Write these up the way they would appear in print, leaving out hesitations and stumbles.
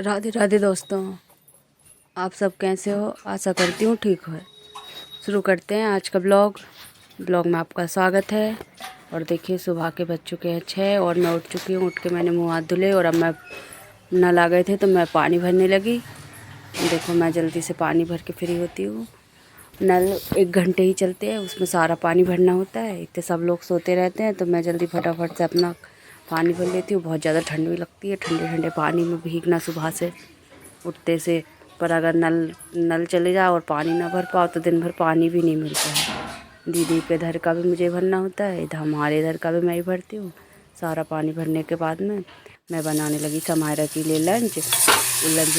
राधे राधे दोस्तों, आप सब कैसे हो? आशा करती हूँ ठीक हो। शुरू करते हैं आज का ब्लॉग में आपका स्वागत है। और देखिए सुबह के बज चुके हैं 6 और मैं उठ चुकी हूँ। उठ के मैंने मुँह हाथ धुले और अब मैं नल आ गए थे तो मैं पानी भरने लगी। देखो मैं जल्दी से पानी भर के फ्री होती हूँ। नल 1 घंटे ही चलते हैं, उसमें सारा पानी भरना होता है। इतने सब लोग सोते रहते हैं तो मैं जल्दी फटाफट से अपना पानी भर लेती हूँ। बहुत ज़्यादा ठंड भी लगती है, ठंडे ठंडे पानी में भीगना सुबह से उठते से। पर अगर नल चले जाओ और पानी ना भर पाओ तो दिन भर पानी भी नहीं मिलता है। दीदी के घर का भी मुझे भरना होता है, इधर हमारे इधर का भी मैं ही भरती हूँ। सारा पानी भरने के बाद में मैं बनाने लगी समायरा के लिए लंच। लंच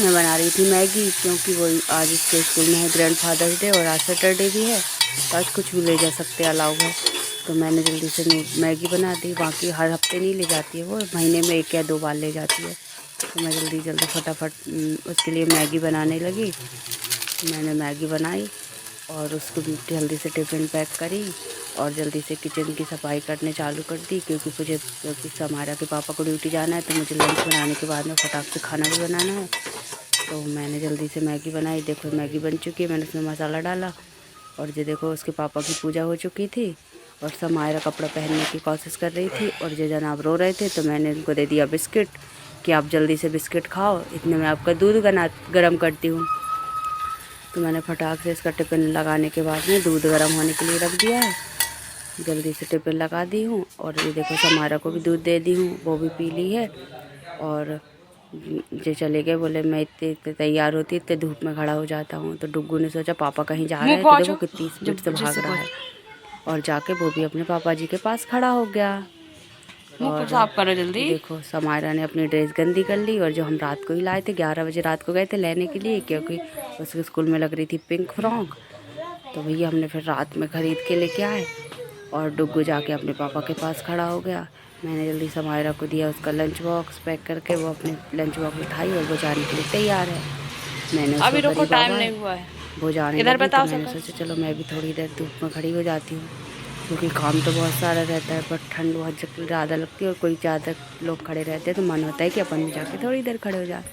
मैं बना रही थी मैगी, क्योंकि वो आज इसके स्कूल में है ग्रैंडफादर्स डे और आज सैटरडे भी है तो आज कुछ भी ले जा सकते अलाउ है। तो मैंने जल्दी से मैगी बना दी। बाकी हर हफ्ते नहीं ले जाती है, वो महीने में 1 या 2 बार ले जाती है। तो मैं जल्दी फटाफट उसके लिए मैगी बनाने लगी। मैंने मैगी बनाई और उसको जल्दी से टिफ़िन पैक करी और जल्दी से किचन की सफाई करने चालू कर दी, क्योंकि समारा के पापा को ड्यूटी जाना है तो मुझे लंच बनाने के बाद में फटाक से खाना भी बनाना है। तो मैंने जल्दी से मैगी बनाई। देखो मैगी बन चुकी है, मैंने उसमें मसाला डाला और ये देखो उसके पापा की पूजा हो चुकी थी और समायरा कपड़ा पहनने की कोशिश कर रही थी और ये जनाब रो रहे थे तो मैंने उनको दे दिया बिस्किट कि आप जल्दी से बिस्किट खाओ, इतने में आपका दूध गर्म करती हूँ। तो मैंने फटाक से इसका टिफ़िन लगाने के बाद में दूध गर्म होने के लिए रख दिया है। जल्दी से टिफ़िन लगा दी हूँ और ये देखो समायरा को भी दूध दे दी हूँ, वो भी पी ली है। और ये चले गए, बोले मैं इतने तैयार होती इतने धूप में खड़ा हो जाता हूँ। तो डुग्गू ने सोचा पापा कहीं जा रहे हैं, तो देखो कितनी स्पीड से भाग रहा है और जाके वो भी अपने पापा जी के पास खड़ा हो गया। और साफ करो जल्दी। देखो समायरा ने अपनी ड्रेस गंदी कर ली और जो हम रात को ही लाए थे, 11 बजे रात को गए थे लेने के लिए, क्योंकि उसके स्कूल में लग रही थी पिंक फ्रॉक। तो भैया हमने फिर रात में ख़रीद के लेके आए और डुग्गू जाके अपने पापा के पास खड़ा हो गया। मैंने जल्दी समायरा को दिया उसका लंच बॉक्स पैक करके, वो अपने लंच बॉक्स उठाई और वो जाने के लिए तैयार है। मैंने अभी रुको, टाइम नहीं हुआ है, वो जाने इधर बताओ। तो मैंने सोचा चलो मैं भी थोड़ी देर धूप में खड़ी हो जाती हूँ, क्योंकि काम तो बहुत सारा रहता है पर ठंड बहुत ज़्यादा लगती है और कोई ज़्यादा लोग खड़े रहते हैं तो मन होता है कि अपन भी जाके थोड़ी देर खड़े हो जाए।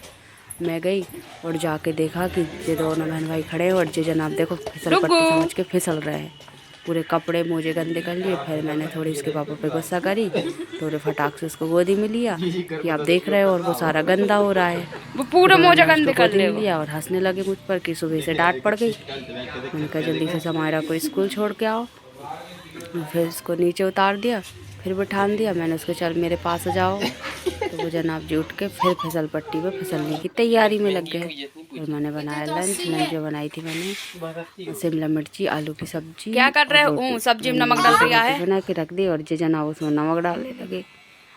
मैं गई और जाके देखा कि ये दोनों बहन भाई खड़े हैं और ये जनाब देखो फिसल पट्टी समझ के फिसल रहे हैं, पूरे कपड़े मुझे गंदे कर लिए। फिर मैंने थोड़ी इसके पापा पे गुस्सा करी, थोड़े फटाक से उसको गोदी में लिया कि आप देख रहे हो और वो सारा गंदा हो रहा है। वो पूरा मोजा गंदे कर लिया और हंसने लगे मुझ पर कि सुबह से डांट पड़ गई। मैंने कहा जल्दी से समायरा को स्कूल छोड़ के आओ। फिर उसको नीचे उतार दिया, फिर बिठान दिया। मैंने उसको चल मेरे पास आ जाओ, तो वो जनाब जी उठ के फिर फिसल पट्टी पे फिसलने की तैयारी में लग गए। और मैंने बनाया लंच जो बनाई थी मैंने शिमला मिर्ची आलू की सब्जी। क्या कर रहे हो? सब्जी में नमक डाल दिया है, बना के रख दी और जे जनाब उसमें नमक डालने लगे।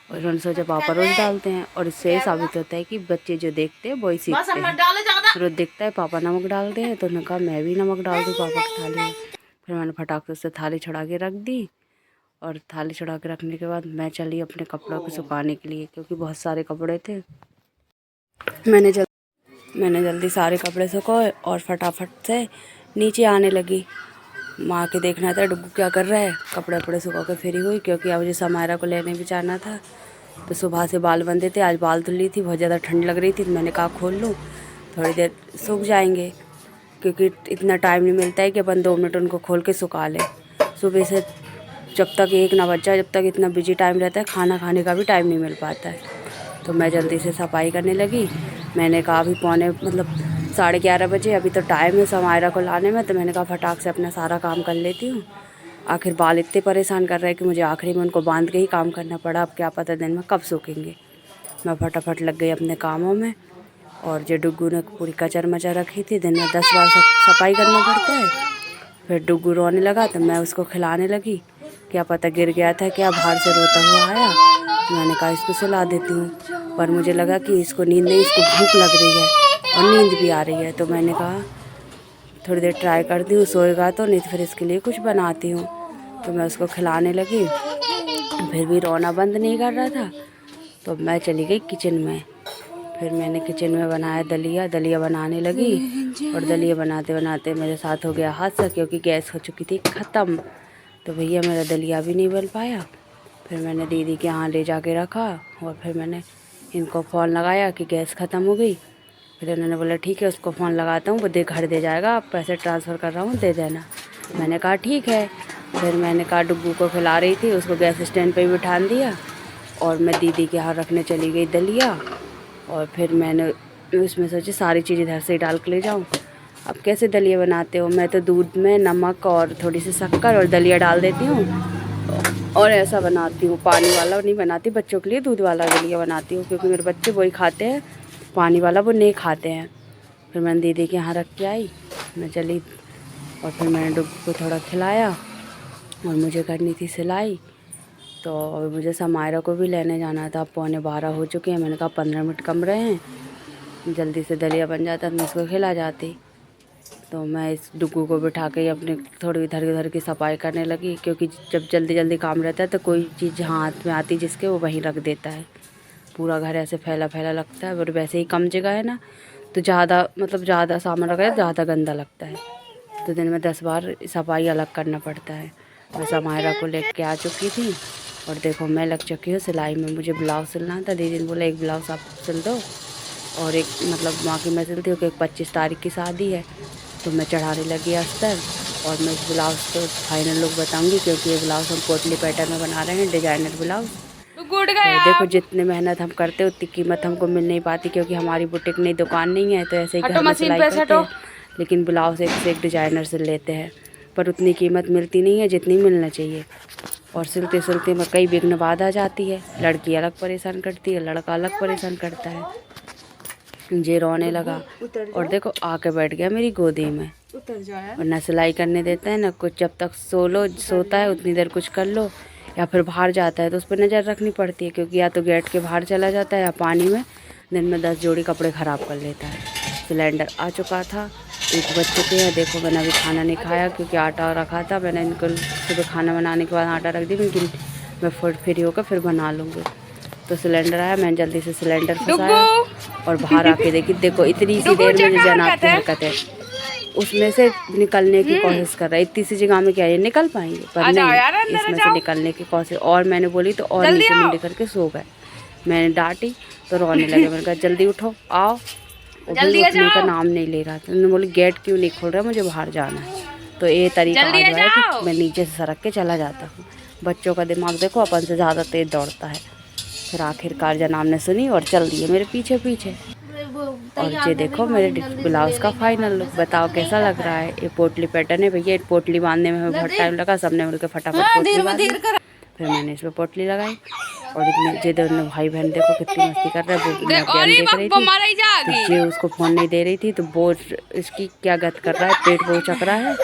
और उन्होंने सोचा पापा रोज़ डालते हैं और इससे साबित होता है कि बच्चे जो देखते हैं वही सीखते हैं। रोज़ दिखता है पापा नमक डालते हैं तो उन्होंने कहा मैं भी नमक डाल दूँ पापा की थाली में। फिर मैंने फटाक से थाली छुड़ा के रख दी और थाली छुड़ा के रखने के बाद मैं चली अपने कपड़ों को सुखाने के लिए, क्योंकि बहुत सारे कपड़े थे। मैंने जल्दी सारे कपड़े सुखाए और फटाफट से नीचे आने लगी। माँ के देखना था डुग्गू क्या कर रहा है। कपड़े वपड़े सुखा कर फ्री हुई, क्योंकि अब मुझे समायरा को लेने भी जाना था। तो सुबह से बाल बंधे थे, आज बाल धुल ली थी, बहुत ज़्यादा ठंड लग रही थी तो मैंने कहा खोल लूँ, थोड़ी देर सूख जाएंगे, क्योंकि इतना टाइम नहीं मिलता है कि अपन 2 मिनट उनको खोल के सुखा लें। सुबह से जब तक 1 ना बज जाए, जब तक इतना बिजी टाइम रहता है, खाना खाने का भी टाइम नहीं मिल पाता है। तो मैं जल्दी से सफाई करने लगी। मैंने कहा अभी 11:30 बजे, अभी तो टाइम है समायरा को लाने में, तो मैंने कहा फटाक से अपना सारा काम कर लेती हूँ। आखिर बाल इतने परेशान कर रहे हैं कि मुझे आखिरी में उनको बांध के ही काम करना पड़ा। अब क्या पता दिन में कब सूखेंगे। मैं फटाफट लग गई अपने कामों में। और जो डुग्गू ने पूरी कचर मचर रखी थी, दिन में 10 बार सफाई करना पड़ता है। फिर डुग्गू रोने लगा तो मैं उसको खिलाने लगी, क्या पता गिर गया था क्या, बाहर से रोता हुआ आया। तो मैंने कहा इसको सुला देती हूँ, पर मुझे लगा कि इसको नींद नहीं, इसको भूख लग रही है और नींद भी आ रही है। तो मैंने कहा थोड़ी देर ट्राई करती हूँ, सोएगा तो, नहीं तो फिर इसके लिए कुछ बनाती हूँ। तो मैं उसको खिलाने लगी, फिर भी रोना बंद नहीं कर रहा था। तो मैं चली गई किचन में। फिर मैंने किचन में बनाया दलिया बनाने लगी और दलिया बनाते बनाते मेरे साथ हो गया हादसा, क्योंकि गैस हो चुकी थी ख़त्म। तो भैया मेरा दलिया भी नहीं बन पाया। फिर मैंने दीदी के यहाँ ले जाके रखा और फिर मैंने इनको फ़ोन लगाया कि गैस ख़त्म हो गई। फिर उन्होंने बोला ठीक है, उसको फ़ोन लगाता हूँ, वो घर दे जाएगा, आप पैसे ट्रांसफ़र कर रहा हूँ, दे देना। मैंने कहा ठीक है। फिर मैंने कहा डुग्गू को खिला रही थी, उसको गैस स्टैंड पे बिठा दिया और मैं दीदी के यहाँ रखने चली गई दलिया। और फिर मैंने उसमें सोची सारी चीज़ इधर से ही डाल के ले जाऊँ। अब कैसे दलिया बनाते हो? मैं तो दूध में नमक और थोड़ी सी शक्कर और दलिया डाल देती हूँ और ऐसा बनाती हूँ। पानी वाला नहीं बनाती, बच्चों के लिए दूध वाला दलिया बनाती हूँ, क्योंकि मेरे बच्चे वही खाते हैं, पानी वाला वो नहीं खाते हैं। फिर मैंने दीदी के यहाँ रख के आई, मैं चली और फिर मैंने डुग्गू को थोड़ा खिलाया और मुझे करनी थी सिलाई। तो मुझे समायरा को भी लेने जाना था, 11:15 हो चुके हैं। मैंने कहा 15 मिनट कम रहे हैं, जल्दी से दलिया बन जाता तो मैं इसको खिला जाती। तो मैं इस डुग्गू को बिठा के अपने थोड़ी इधर उधर की सफाई करने लगी, क्योंकि जब जल्दी जल्दी काम रहता है तो कोई चीज़ जहाँ हाथ में आती जिसके वो वहीं रख देता है। पूरा घर ऐसे फैला फैला लगता है, और वैसे ही कम जगह है ना, तो ज़्यादा सामान रखा है, ज़्यादा गंदा लगता है। तो दिन में 10 बार सफाई अलग करना पड़ता है। मैं समायरा को लेके आ चुकी थी और देखो मैं लग चुकी हूँ सिलाई में। मुझे ब्लाउज़ सिलना था, दीदी ने बोला एक ब्लाउज़ आप सिल दो और एक बाकी मैं सिलती हूँ कि 25 तारीख की शादी है। तो मैं चढ़ाने लगी अस्तर और मैं इस ब्लाउज़ को फाइनल लुक बताऊँगी, क्योंकि ये ब्लाउज़ हम पोटली पैटर्न में बना रहे हैं, डिजाइनर ब्लाउज़। तो देखो जितने मेहनत हम करते उतनी कीमत हमको मिल नहीं पाती, क्योंकि हमारी बुटीक नहीं, दुकान नहीं है, तो ऐसे ही घर में सिलाई करते हैं। लेकिन ब्लाउज़ एक से एक डिजाइनर से लेते हैं, पर उतनी कीमत मिलती नहीं है जितनी मिलना चाहिए। और सिलते सिलते में कई विघ्न बाधा आ जाती है। लड़की अलग परेशान करती है, लड़का अलग परेशान करता है। ये रोने लगा और देखो आके बैठ गया मेरी गोदी में। और ना सिलाई करने देता है ना कुछ। जब तक सोता है उतनी देर कुछ कर लो, या फिर बाहर जाता है तो उस पर नज़र रखनी पड़ती है, क्योंकि या तो गेट के बाहर चला जाता है या पानी में दिन में 10 जोड़ी कपड़े ख़राब कर लेता है। सिलेंडर आ चुका था, 1 बज चुके हैं। देखो मैंने अभी खाना नहीं खाया, क्योंकि आटा रखा था। मैंने इनको सुबह खाना बनाने के बाद आटा रख दी, लेकिन मैं फ्री होकर फिर बना लूँगी। तो सिलेंडर आया, मैंने जल्दी से सिलेंडर फंसाया और बाहर आके देखो इतनी सी देर में जनाब की हरकत है, उसमें से निकलने की कोशिश कर रहा है। इतनी सी जगह में क्या ये निकल पाएंगे? पर नहीं, इसमें से निकलने की कोशिश। और मैंने बोली तो और नीचे मुंडी करके सो गए। मैंने डांटी तो रोने लगे। मैंने कहा जल्दी उठो, आओ। जल्दी उठने का नाम नहीं ले रहा था। उन्होंने बोली गेट क्यों नहीं खोल रहा, मुझे बाहर जाना है। तो ये तरीका आ जाए कि मैं नीचे से सरक के चला जाता हूँ। बच्चों का दिमाग देखो अपन से ज़्यादा तेज दौड़ता है। फिर आखिरकार जनाब ने सुनी और चल दिए मेरे पीछे पीछे। और ये देखो मेरे ब्लाउज़ का फाइनल लुक, बताओ कैसा लग रहा है। ये पोटली पैटर्न है भैया, पोटली बांधने में हमें बहुत टाइम लगा। सबने मिलकर फटाफट पोटली बांधी। फिर मैंने इसमें पोटली लगाई और ये दोनों भाई बहन देखो कितनी मस्ती कर रहे हैं। वो मैं बयान देख रही थी तो ये उसको फ़ोन नहीं दे रही थी, तो वो इसकी क्या गत कर रहा है, पेट वो चक रहा है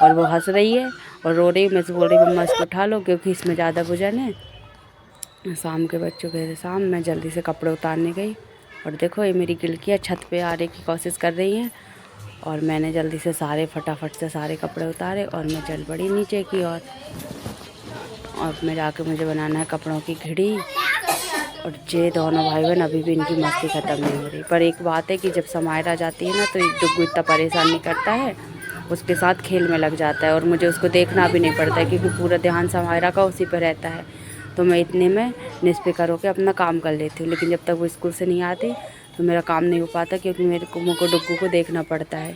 और वो हंस रही है और रो रही। मैं से बोल रही मम्मा इसको उठा लो, क्योंकि इसमें ज़्यादा वजन है। शाम के बच्चों के शाम मैं जल्दी से कपड़े उतारने गई और देखो ये मेरी गिलकियाँ छत पे आने की कोशिश कर रही हैं। और मैंने जल्दी से फटाफट से सारे कपड़े उतारे और मैं चल पड़ी नीचे की ओर। और मैं जाके मुझे बनाना है कपड़ों की घड़ी। और ये दोनों भाई बहन अभी भी इनकी मस्ती ख़त्म नहीं हो रही। पर एक बात है कि जब समायरा जाती है ना तो डुग्गू इतना परेशान नहीं करता है, उसके साथ खेल में लग जाता है और मुझे उसको देखना भी नहीं पड़ता है, क्योंकि पूरा ध्यान समायरा का उसी पर रहता है। तो मैं इतने में निस्फिकर होकर अपना काम कर लेती हूँ। लेकिन जब तक वो स्कूल से नहीं आती तो मेरा काम नहीं हो पाता, क्योंकि मुझको डुग्गू को देखना पड़ता है,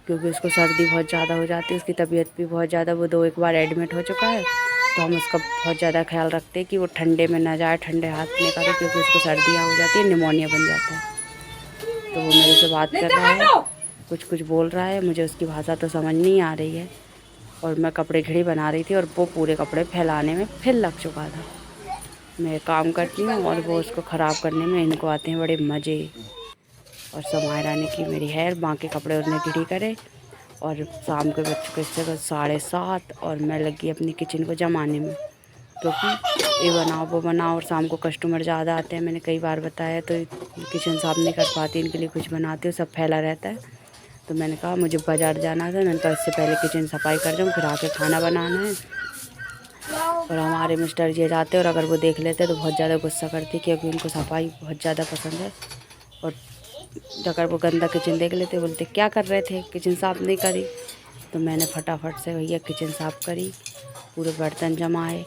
क्योंकि उसको सर्दी बहुत ज़्यादा हो जाती है। उसकी तबीयत भी बहुत ज़्यादा, वो 2-1 बार एडमिट हो चुका है। तो हम उसका बहुत ज़्यादा ख्याल रखते हैं कि वो ठंडे में ना जाए, ठंडे हाथ में करे, क्योंकि उसको सर्दियाँ हो जाती है, निमोनिया बन जाता है। तो वो मेरे से बात कर रहा है, कुछ बोल रहा है, मुझे उसकी भाषा तो समझ नहीं आ रही है। और मैं कपड़े घड़ी बना रही थी और वो पूरे कपड़े फैलाने में फिर लग चुका था। मैं काम करती हूँ और वो उसको ख़राब करने में इनको आते हैं बड़े मज़े। और समायरा ने की मेरी हेयर, बाकी कपड़े उसने घड़ी करे। और शाम के बच्चों के 7:30 और मैं लगी अपनी किचन को जमाने में, क्योंकि ये बनाओ वो बनाओ। और शाम को कस्टमर ज़्यादा आते हैं, मैंने कई बार बताया, तो किचन साफ नहीं कर पाती, इनके लिए कुछ बनाती हूँ, सब फैला रहता है। तो मैंने कहा मुझे बाज़ार जाना था, मैंने कहा इससे पहले किचन सफाई कर दूँ, फिर आके खाना बनाना है। और हमारे मिस्टर जी जाते और अगर वो देख लेते तो बहुत ज़्यादा गुस्सा करती, क्योंकि उनको सफाई बहुत ज़्यादा पसंद है। और अगर वो गंदा किचन देख लेते बोलते क्या कर रहे थे, किचन साफ़ नहीं करी। तो मैंने फटाफट से भैया किचन साफ़ करी, पूरे बर्तन जमाए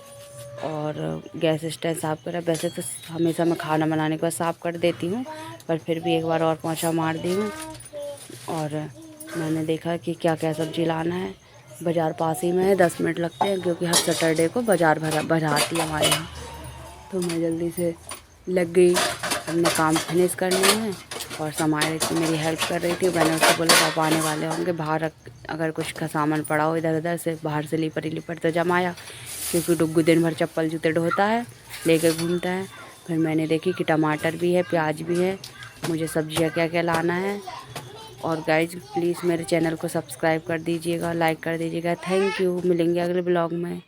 और गैस स्टैंड साफ़ करा। वैसे तो हमेशा मैं खाना बनाने के बाद साफ़ कर देती हूँ, पर फिर भी एक बार और पोंछा मार दी हूँ। और मैंने देखा कि क्या क्या सब्ज़ी लाना है। बाज़ार पास ही में है, 10 मिनट लगते हैं, क्योंकि हर सैटरडे को बाज़ार भराती है हमारे यहाँ। तो मैं जल्दी से लग गई अपने काम फिनिश करने में। और समाए की मेरी हेल्प कर रही थी। मैंने उसको बोला पापा आने वाले होंगे, बाहर अगर कुछ का सामान पड़ा हो इधर उधर से बाहर से लिपट तो जमाया, क्योंकि डुग्गू दिन भर चप्पल जूते ढोता है, लेके घूमता है। फिर मैंने देखी कि टमाटर भी है, प्याज भी है, मुझे सब्जियां क्या क्या लाना है। और गाइज प्लीज़ मेरे चैनल को सब्सक्राइब कर दीजिएगा, लाइक कर दीजिएगा। Thank you. मिलेंगे अगले ब्लॉग में।